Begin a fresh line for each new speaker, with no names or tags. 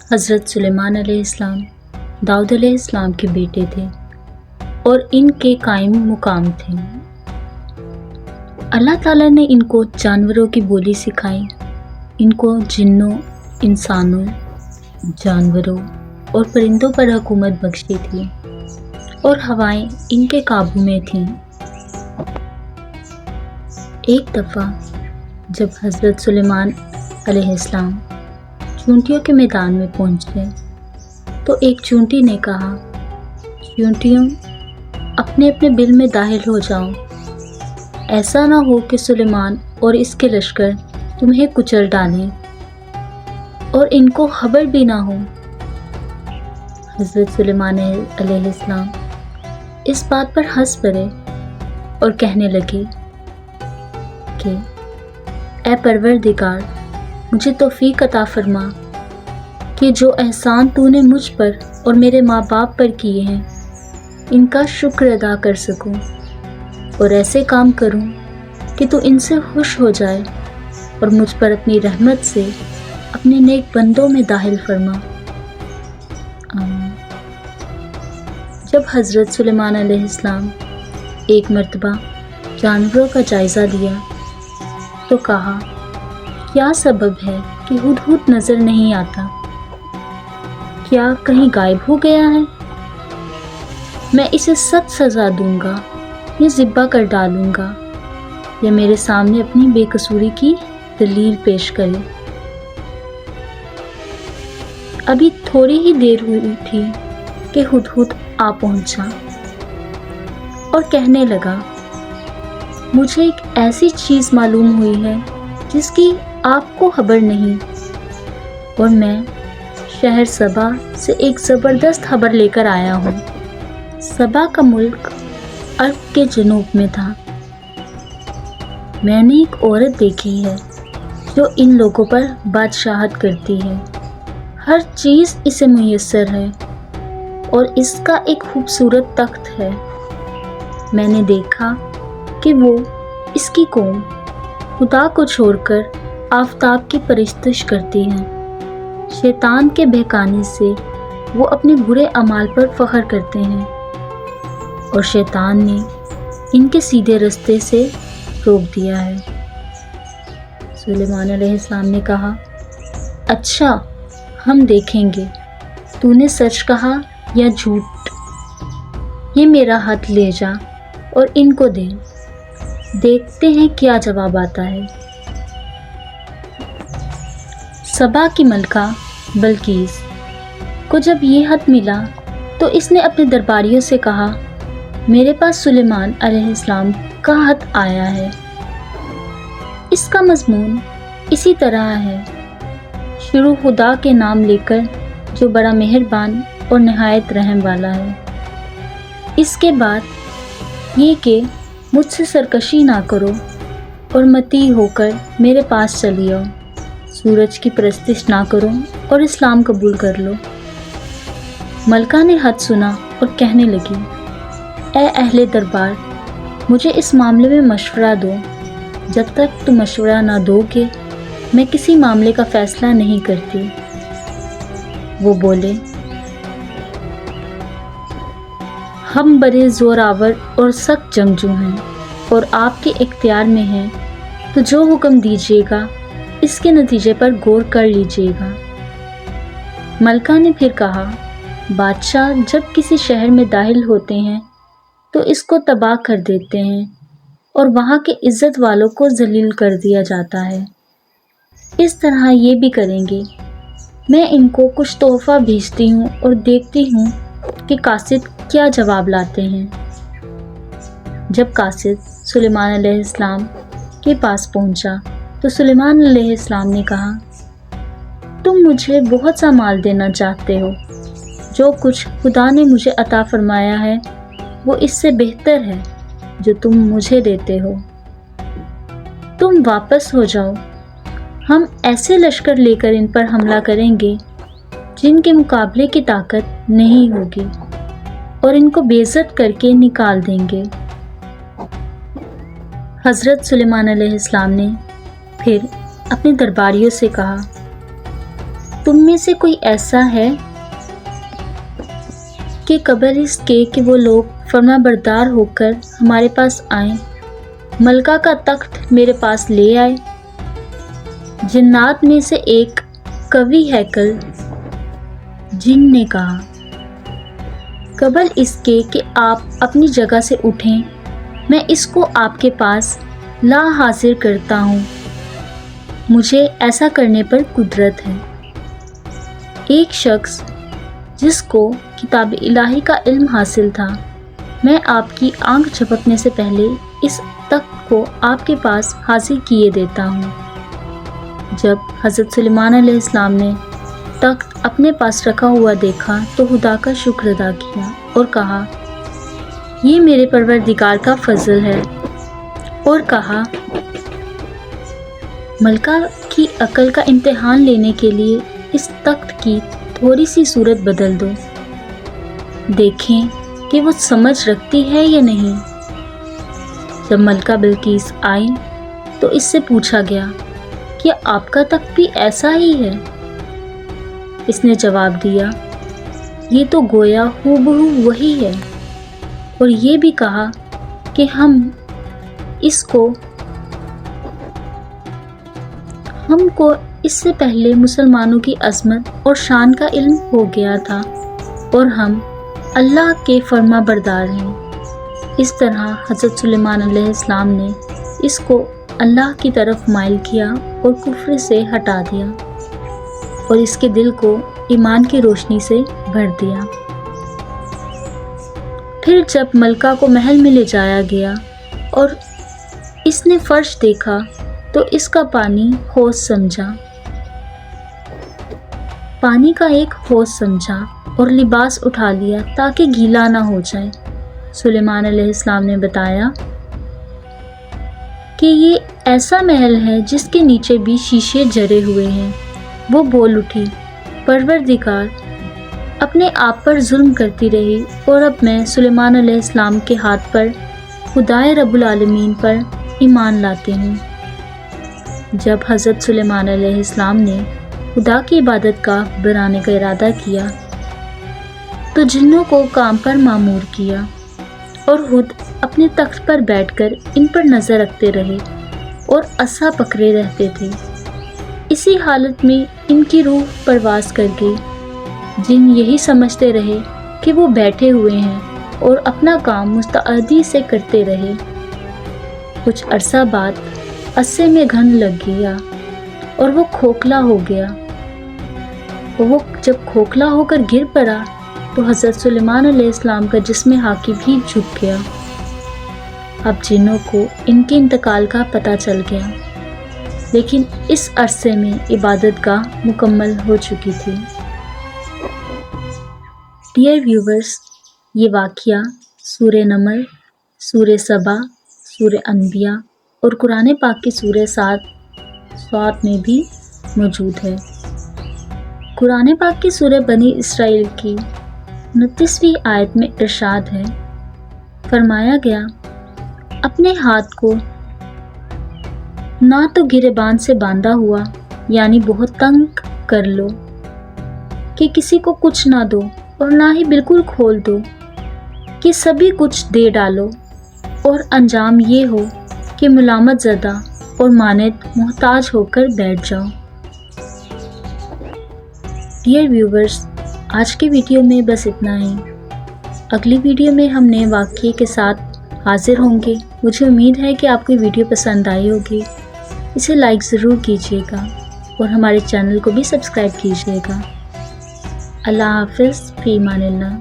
حضرت سلیمان علیہ السلام داؤد علیہ السلام کے بیٹے تھے اور ان کے قائم مقام تھے۔ اللہ تعالیٰ نے ان کو جانوروں کی بولی سکھائی، ان کو جنوں، انسانوں، جانوروں اور پرندوں پر حکومت بخشی تھی اور ہوائیں ان کے قابو میں تھیں۔ ایک دفعہ جب حضرت سلیمان علیہ السلام چونٹیوں کے میدان میں پہنچے تو ایک چونٹی نے کہا، چونٹیوں اپنے اپنے بل میں داخل ہو جاؤ، ایسا نہ ہو کہ سلیمان اور اس کے لشکر تمہیں کچل ڈالیں اور ان کو خبر بھی نہ ہو۔ حضرت سلیمان علیہ السلام اس بات پر ہنس پڑے اور کہنے لگے کہ اے پروردگار، مجھے توفیق عطا فرما کہ جو احسان تو نے مجھ پر اور میرے ماں باپ پر کیے ہیں ان کا شکر ادا کر سکوں اور ایسے کام کروں کہ تو ان سے خوش ہو جائے اور مجھ پر اپنی رحمت سے اپنے نیک بندوں میں داخل فرما۔ آمین۔ جب حضرت سلیمان علیہ السلام ایک مرتبہ جانوروں کا جائزہ لیا تو کہا، کیا سبب ہے کہ ہدہد نظر نہیں آتا؟ کیا کہیں غائب ہو گیا ہے؟ میں اسے سخت سزا دوں گا یا ذبح کر ڈالوں گا یا میرے سامنے اپنی بے قصوری کی دلیل پیش کرے۔ ابھی تھوڑی ہی دیر ہوئی تھی کہ ہدہد آ پہنچا اور کہنے لگا، مجھے ایک ایسی چیز معلوم ہوئی ہے جس کی آپ کو خبر نہیں، اور میں شہر سبا سے ایک زبردست خبر لے کر آیا ہوں۔ سبا کا ملک عرب کے جنوب میں تھا۔ میں نے ایک عورت دیکھی ہے جو ان لوگوں پر بادشاہت کرتی ہے، ہر چیز اسے میسر ہے اور اس کا ایک خوبصورت تخت ہے۔ میں نے دیکھا کہ وہ اس کی قوم خدا کو چھوڑ کر آفتاب کی پرستش کرتی ہے۔ شیطان کے بہکانے سے وہ اپنے برے اعمال پر فخر کرتے ہیں اور شیطان نے ان کے سیدھے راستے سے روک دیا ہے۔ سلیمان علیہ السلام نے کہا، اچھا، ہم دیکھیں گے تو نے سچ کہا یا جھوٹ۔ یہ میرا ہاتھ لے جا اور ان کو دے، دیکھتے ہیں کیا جواب آتا ہے۔ سبا کی ملکہ بلقیس کو جب یہ خط ملا تو اس نے اپنے درباریوں سے کہا، میرے پاس سلیمان علیہ السلام کا خط آیا ہے۔ اس کا مضمون اسی طرح ہے، شروع خدا کے نام لے کر جو بڑا مہربان اور نہایت رحم والا ہے۔ اس کے بعد یہ کہ مجھ سے سرکشی نہ کرو اور متی ہو کر میرے پاس چلی آؤ، سورج کی پرستش نہ کرو اور اسلام قبول کر لو۔ ملکہ نے خط سنا اور کہنے لگی، اے اہل دربار، مجھے اس معاملے میں مشورہ دو۔ جب تک تم مشورہ نہ دو گے میں کسی معاملے کا فیصلہ نہیں کرتی۔ وہ بولے، ہم بڑے زور آور اور سخت جنگجو ہیں اور آپ کے اختیار میں ہیں، تو جو حکم دیجیے گا اس کے نتیجے پر غور کر لیجیے گا۔ ملکہ نے پھر کہا، بادشاہ جب کسی شہر میں داخل ہوتے ہیں تو اس کو تباہ کر دیتے ہیں اور وہاں کے عزت والوں کو ذلیل کر دیا جاتا ہے۔ اس طرح یہ بھی کریں گے۔ میں ان کو کچھ تحفہ بھیجتی ہوں اور دیکھتی ہوں کہ قاصد کیا جواب لاتے ہیں۔ جب قاصد سلیمان علیہ السلام کے پاس پہنچا تو سلیمان علیہ السلام نے کہا، تم مجھے بہت سا مال دینا چاہتے ہو، جو کچھ خدا نے مجھے عطا فرمایا ہے وہ اس سے بہتر ہے جو تم مجھے دیتے ہو۔ تم واپس ہو جاؤ، ہم ایسے لشکر لے کر ان پر حملہ کریں گے جن کے مقابلے کی طاقت نہیں ہوگی اور ان کو بے عزت کر کے نکال دیں گے۔ حضرت سلیمان علیہ السلام نے پھر اپنے درباریوں سے کہا، تم میں سے کوئی ایسا ہے کہ قبل اس کے کہ وہ لوگ فرما بردار ہو کر ہمارے پاس آئیں ملکہ کا تخت میرے پاس لے آئے؟ جنات میں سے ایک قوی ہیکل جن نے کہا، قبل اس کے کہ آپ اپنی جگہ سے اٹھیں میں اس کو آپ کے پاس لا حاضر کرتا ہوں، مجھے ایسا کرنے پر قدرت ہے۔ ایک شخص جس کو کتاب الہی کا علم حاصل تھا، میں آپ کی آنکھ جھپکنے سے پہلے اس تخت کو آپ کے پاس حاضر کیے دیتا ہوں۔ جب حضرت سلیمان علیہ السلام نے تخت اپنے پاس رکھا ہوا دیکھا تو خدا کا شکر ادا کیا اور کہا، یہ میرے پروردگار کا فضل ہے، اور کہا، ملکہ کی عقل کا امتحان لینے کے لیے اس تخت کی تھوڑی سی صورت بدل دو، دیکھیں کہ وہ سمجھ رکھتی ہے یا نہیں۔ جب ملکہ بلقیس آئی تو اس سے پوچھا گیا، کیا آپ کا تخت بھی ایسا ہی ہے؟ اس نے جواب دیا، یہ تو گویا ہو وہی ہے، اور یہ بھی کہا کہ ہم کو اس سے پہلے مسلمانوں کی عظمت اور شان کا علم ہو گیا تھا، اور ہم اللہ کے فرما بردار ہیں۔ اس طرح حضرت سلیمان علیہ السلام نے اس کو اللہ کی طرف مائل کیا اور کفر سے ہٹا دیا، اور اس کے دل کو ایمان کی روشنی سے بھر دیا۔ پھر جب ملکہ کو محل میں لے جایا گیا اور اس نے فرش دیکھا تو اس کا پانی کا ایک حوض سمجھا اور لباس اٹھا لیا تاکہ گیلا نہ ہو جائے۔ سلیمان علیہ السلام نے بتایا کہ یہ ایسا محل ہے جس کے نیچے بھی شیشے جڑے ہوئے ہیں۔ وہ بول اٹھی، پروردگار، اپنے آپ پر ظلم کرتی رہی، اور اب میں سلیمان علیہ السلام کے ہاتھ پر خدائے رب العالمین پر ایمان لاتی ہوں۔ جب حضرت سلیمان علیہ السلام نے خدا کی عبادت کا بنانے کا ارادہ کیا تو جنوں کو کام پر مامور کیا، اور خود اپنے تخت پر بیٹھ کر ان پر نظر رکھتے رہے اور عصا پکڑے رہتے تھے۔ اسی حالت میں ان کی روح پرواز کر گئی۔ جن یہی سمجھتے رہے کہ وہ بیٹھے ہوئے ہیں اور اپنا کام مستعدی سے کرتے رہے۔ کچھ عرصہ بعد عصے میں گھن لگ گیا اور وہ کھوکھلا ہو گیا، اور وہ جب کھوکھلا ہو کر گر پڑا تو حضرت سلیمان علیہ السلام کا جسم حاکی بھی جھک گیا۔ اب جنوں کو ان کے انتقال کا پتہ چل گیا، لیکن اس عرصے میں عبادت گاہ مکمل ہو چکی تھی۔ ڈیئر ویورز، یہ واقعہ سورہ نمل، سورہ سبا، سورہ انبیاء اور قرآن پاک کی سورہ صاد میں بھی موجود ہے۔ قرآن پاک کی سورہ بنی اسرائیل کی 29ویں آیت میں ارشاد ہے، فرمایا گیا، اپنے ہاتھ کو نہ تو گریبان سے باندھا ہوا یعنی بہت تنگ کر لو کہ کسی کو کچھ نہ دو، اور نہ ہی بالکل کھول دو کہ سبھی کچھ دے ڈالو، اور انجام یہ ہو کہ ملامت زدہ اور مانند محتاج ہو کر بیٹھ جاؤ۔ ڈیئر ویورز، آج کی ویڈیو میں بس اتنا ہی۔ اگلی ویڈیو میں ہم نئے واقعے کے ساتھ حاضر ہوں گے۔ مجھے امید ہے کہ آپ کو ویڈیو پسند آئی ہوگی۔ اسے لائک ضرور کیجیے گا اور ہمارے چینل کو بھی سبسکرائب کیجیے گا۔ اللہ حافظ، فی امان اللہ۔